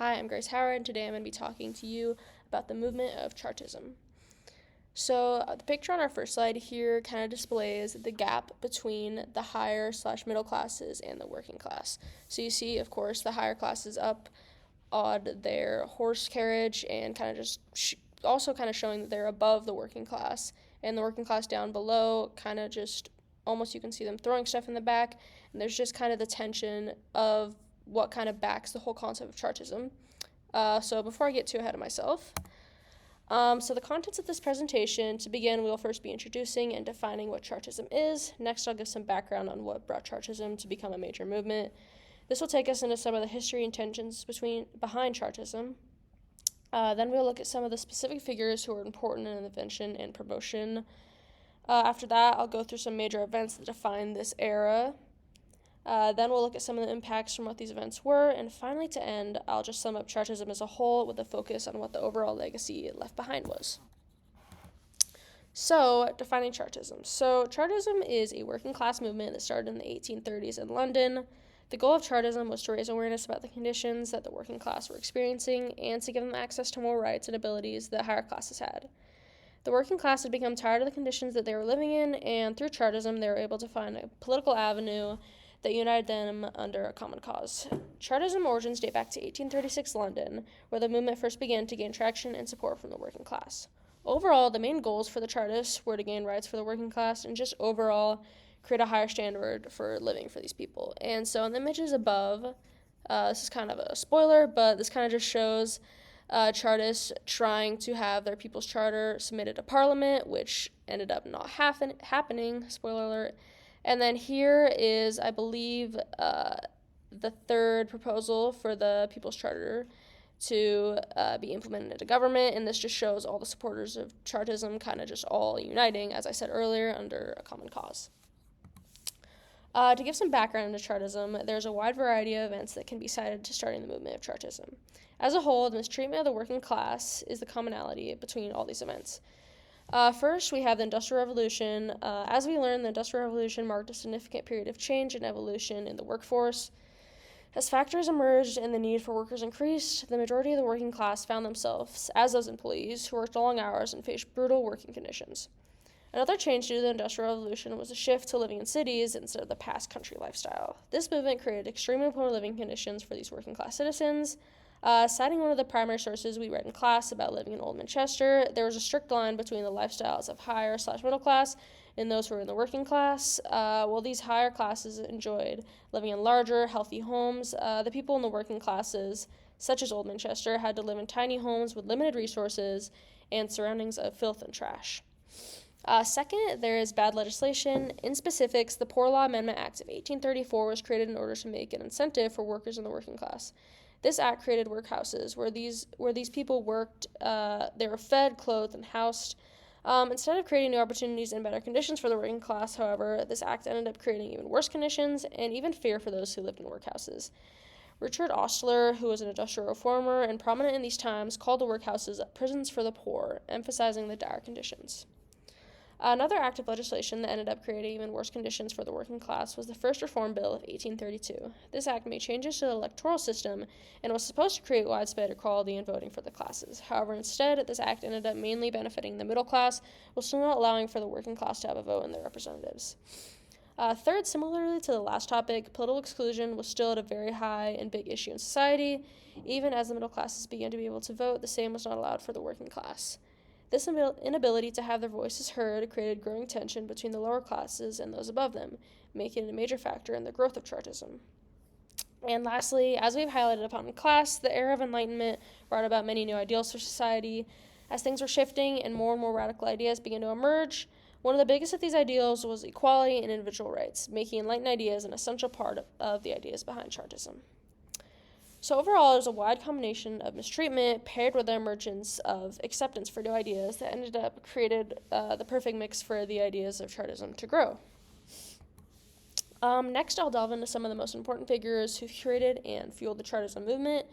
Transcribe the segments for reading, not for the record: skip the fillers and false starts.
Hi, I'm Grace Howard, and today I'm going to be talking to you about the movement of Chartism. So, the picture on our first slide here kind of displays the gap between the higher/middle classes and the working class. So you see, of course, the higher classes up on their horse carriage and kind of just also kind of showing that they're above the working class, and the working class down below kind of just almost you can see them throwing stuff in the back, and there's just kind of the tension of what kind of backs the whole concept of Chartism. So before I get too ahead of myself, so the contents of this presentation, to begin, we'll first be introducing and defining what Chartism is. Next, I'll give some background on what brought Chartism to become a major movement. This will take us into some of the history and tensions behind Chartism. Then we'll look at some of the specific figures who were important in the invention and promotion. After that, I'll go through some major events that define this era. Then we'll look at some of the impacts from what these events were, and finally to end, I'll just sum up Chartism as a whole with a focus on what the overall legacy left behind was. So, defining Chartism. So, Chartism is a working class movement that started in the 1830s in London. The goal of Chartism was to raise awareness about the conditions that the working class were experiencing and to give them access to more rights and abilities that higher classes had. The working class had become tired of the conditions that they were living in, and through Chartism, they were able to find a political avenue that united them under a common cause. Chartism origins date back to 1836 London, where the movement first began to gain traction and support from the working class. Overall, the main goals for the Chartists were to gain rights for the working class and just overall create a higher standard for living for these people. And so in the images above, this is kind of a spoiler, but this kind of just shows Chartists trying to have their People's Charter submitted to Parliament, which ended up not happening, spoiler alert. And then here is, I believe, the third proposal for the People's Charter to be implemented into government, and this just shows all the supporters of Chartism kind of just all uniting, as I said earlier, under a common cause. To give some background into Chartism, there's a wide variety of events that can be cited to starting the movement of Chartism. As a whole, the mistreatment of the working class is the commonality between all these events. First, we have the Industrial Revolution. As we learned, the Industrial Revolution marked a significant period of change and evolution in the workforce. As factories emerged and the need for workers increased, the majority of the working class found themselves as those employees who worked long hours and faced brutal working conditions. Another change due to the Industrial Revolution was a shift to living in cities instead of the past country lifestyle. This movement created extremely poor living conditions for these working class citizens. Citing one of the primary sources we read in class about living in Old Manchester, there was a strict line between the lifestyles of higher/middle class and those who were in the working class. While these higher classes enjoyed living in larger, healthy homes, the people in the working classes, such as Old Manchester, had to live in tiny homes with limited resources and surroundings of filth and trash. Second, there is bad legislation. In specifics, the Poor Law Amendment Act of 1834 was created in order to make an incentive for workers in the working class. This act created workhouses where these people worked. They were fed, clothed, and housed. Instead of creating new opportunities and better conditions for the working class, however, this act ended up creating even worse conditions and even fear for those who lived in workhouses. Richard Ostler, who was an industrial reformer and prominent in these times, called the workhouses prisons for the poor, emphasizing the dire conditions. Another act of legislation that ended up creating even worse conditions for the working class was the First Reform Bill of 1832. This act made changes to the electoral system and was supposed to create widespread equality in voting for the classes. However, instead, this act ended up mainly benefiting the middle class, while still not allowing for the working class to have a vote in their representatives. Third, similarly to the last topic, political exclusion was still at a very high and big issue in society. Even as the middle classes began to be able to vote, the same was not allowed for the working class. This inability to have their voices heard created growing tension between the lower classes and those above them, making it a major factor in the growth of Chartism. And lastly, as we've highlighted upon in class, the era of Enlightenment brought about many new ideals for society. As things were shifting and more radical ideas began to emerge, one of the biggest of these ideals was equality and individual rights, making enlightened ideas an essential part of the ideas behind Chartism. So overall, it was a wide combination of mistreatment paired with the emergence of acceptance for new ideas that ended up created the perfect mix for the ideas of Chartism to grow. Next, I'll delve into some of the most important figures who created and fueled the Chartism movement.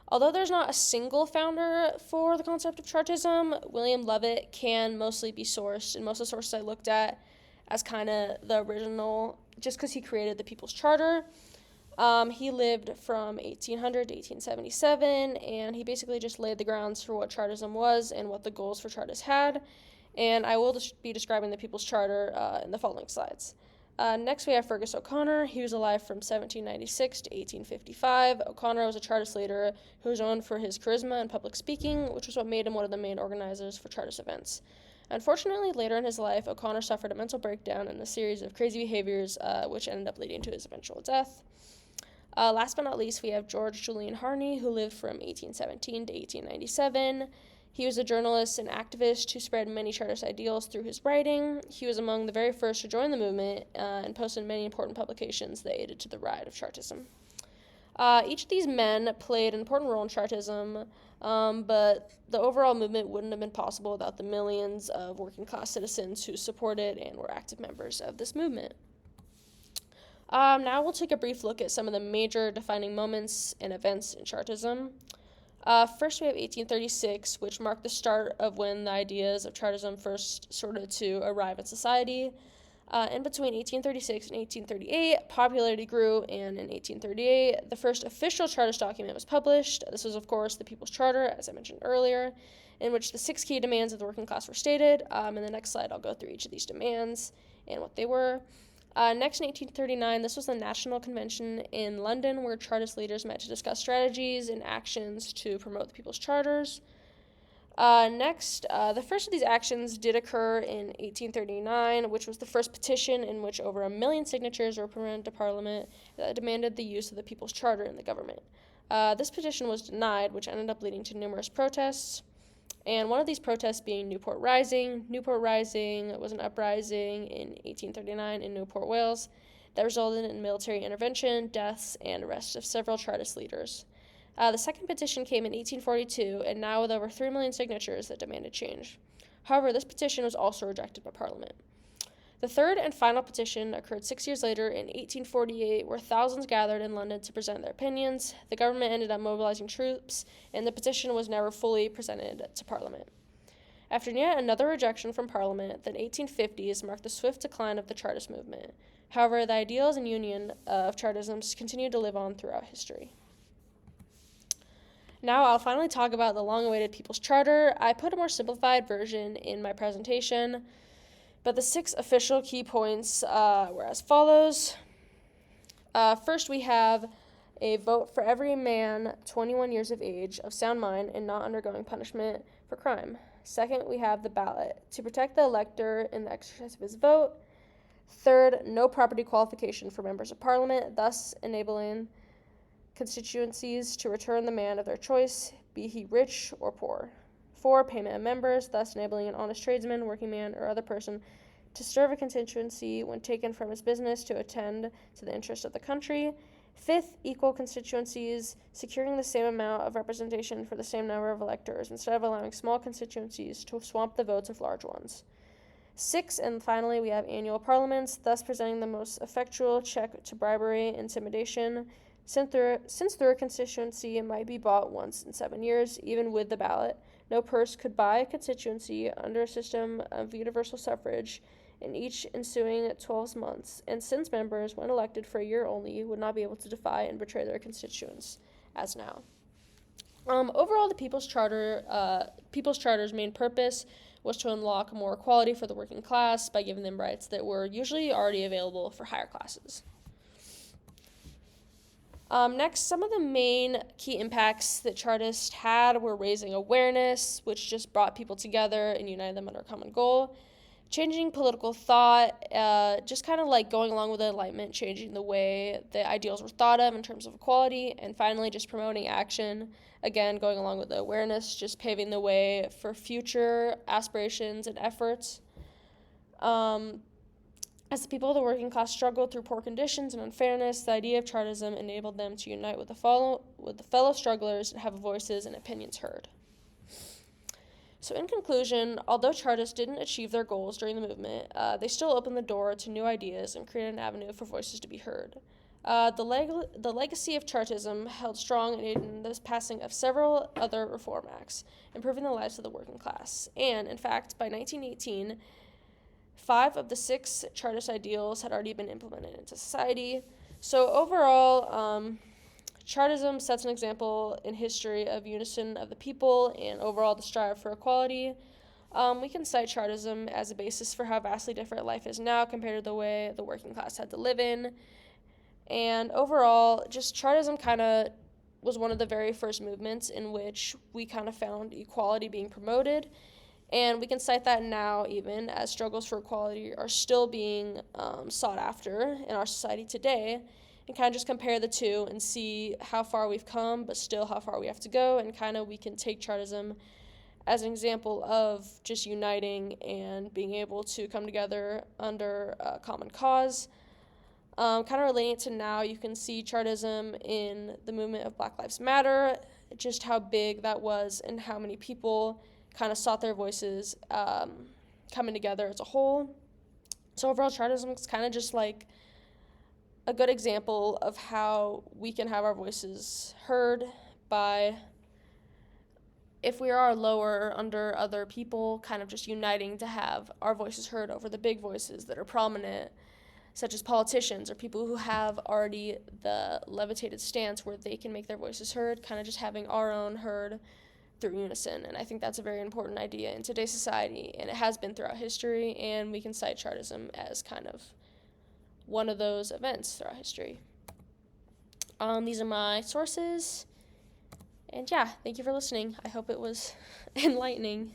Although there's not a single founder for the concept of Chartism, William Lovett can mostly be sourced, and most of the sources I looked at as kind of the original, just because he created the People's Charter. He lived from 1800 to 1877, and he basically just laid the grounds for what Chartism was and what the goals for Chartists had. And I will be describing the People's Charter in the following slides. Next, we have Fergus O'Connor. He was alive from 1796 to 1855. O'Connor was a Chartist leader who was known for his charisma and public speaking, which was what made him one of the main organizers for Chartist events. Unfortunately, later in his life, O'Connor suffered a mental breakdown and a series of crazy behaviors, which ended up leading to his eventual death. Last but not least, we have George Julian Harney, who lived from 1817 to 1897. He was a journalist and activist who spread many Chartist ideals through his writing. He was among the very first to join the movement and posted many important publications that aided to the rise of Chartism. Each of these men played an important role in Chartism, but the overall movement wouldn't have been possible without the millions of working-class citizens who supported and were active members of this movement. Now we'll take a brief look at some of the major defining moments and events in Chartism. First, we have 1836, which marked the start of when the ideas of Chartism first started to arrive in society. In between 1836 and 1838, popularity grew, and in 1838, the first official Chartist document was published. This was, of course, the People's Charter, as I mentioned earlier, in which the 6 key demands of the working class were stated. In the next slide, I'll go through each of these demands and what they were. Next, in 1839, this was the National Convention in London, where Chartist leaders met to discuss strategies and actions to promote the People's Charters. Next, the first of these actions did occur in 1839, which was the first petition in which over 1 million signatures were presented to Parliament that demanded the use of the People's Charter in the government. This petition was denied, which ended up leading to numerous protests. And one of these protests being Newport Rising. Newport Rising was an uprising in 1839 in Newport, Wales, that resulted in military intervention, deaths, and arrests of several Chartist leaders. The second petition came in 1842, and now with over 3 million signatures that demanded change. However, this petition was also rejected by Parliament. The third and final petition occurred 6 years later in 1848, where thousands gathered in London to present their opinions. The government ended up mobilizing troops, and the petition was never fully presented to Parliament. After yet another rejection from Parliament, the 1850s marked the swift decline of the Chartist movement. However, the ideals and union of Chartism continued to live on throughout history. Now I'll finally talk about the long-awaited People's Charter. I put a more simplified version in my presentation, but the 6 official key points were as follows. First, we have a vote for every man 21 years of age of sound mind and not undergoing punishment for crime. Second, we have the ballot to protect the elector in the exercise of his vote. Third, no property qualification for members of Parliament, thus enabling constituencies to return the man of their choice, be he rich or poor. 4, payment of members, thus enabling an honest tradesman, working man, or other person to serve a constituency when taken from his business to attend to the interests of the country. 5th, equal constituencies, securing the same amount of representation for the same number of electors instead of allowing small constituencies to swamp the votes of large ones. 6, and finally, we have annual parliaments, thus presenting the most effectual check to bribery and intimidation. Since through a constituency might be bought once in 7 years, even with the ballot, no purse could buy a constituency under a system of universal suffrage in each ensuing 12 months, and since members, when elected for a year only, would not be able to defy and betray their constituents, as now. Overall, the People's Charter's main purpose was to unlock more equality for the working class by giving them rights that were usually already available for higher classes. Next, some of the main key impacts that Chartists had were raising awareness, which just brought people together and united them under a common goal. Changing political thought, just kind of like going along with the Enlightenment, changing the way the ideals were thought of in terms of equality. And finally, just promoting action, again, going along with the awareness, just paving the way for future aspirations and efforts. As the people of the working class struggled through poor conditions and unfairness, the idea of Chartism enabled them to unite with the fellow strugglers and have voices and opinions heard. So in conclusion, although Chartists didn't achieve their goals during the movement, they still opened the door to new ideas and created an avenue for voices to be heard. The legacy of Chartism held strong in the passing of several other reform acts, improving the lives of the working class. And, in fact, by 1918, 5 of the 6 Chartist ideals had already been implemented into society. So overall, Chartism sets an example in history of unison of the people and overall the strive for equality. We can cite Chartism as a basis for how vastly different life is now compared to the way the working class had to live in. And overall, just Chartism kind of was one of the very first movements in which we kind of found equality being promoted. And we can cite that now, even as struggles for equality are still being sought after in our society today, and kind of just compare the two and see how far we've come, but still how far we have to go. And kind of we can take Chartism as an example of just uniting and being able to come together under a common cause. Kind of relating it to now, you can see Chartism in the movement of Black Lives Matter, just how big that was and how many people kind of sought their voices coming together as a whole. So overall, Chartism is kind of just like a good example of how we can have our voices heard by, if we are lower under other people, kind of just uniting to have our voices heard over the big voices that are prominent, such as politicians or people who have already the levitated stance where they can make their voices heard, kind of just having our own heard through unison. And I think that's a very important idea in today's society, and it has been throughout history, and we can cite Chartism as kind of one of those events throughout history. These are my sources, and yeah, thank you for listening. I hope it was enlightening.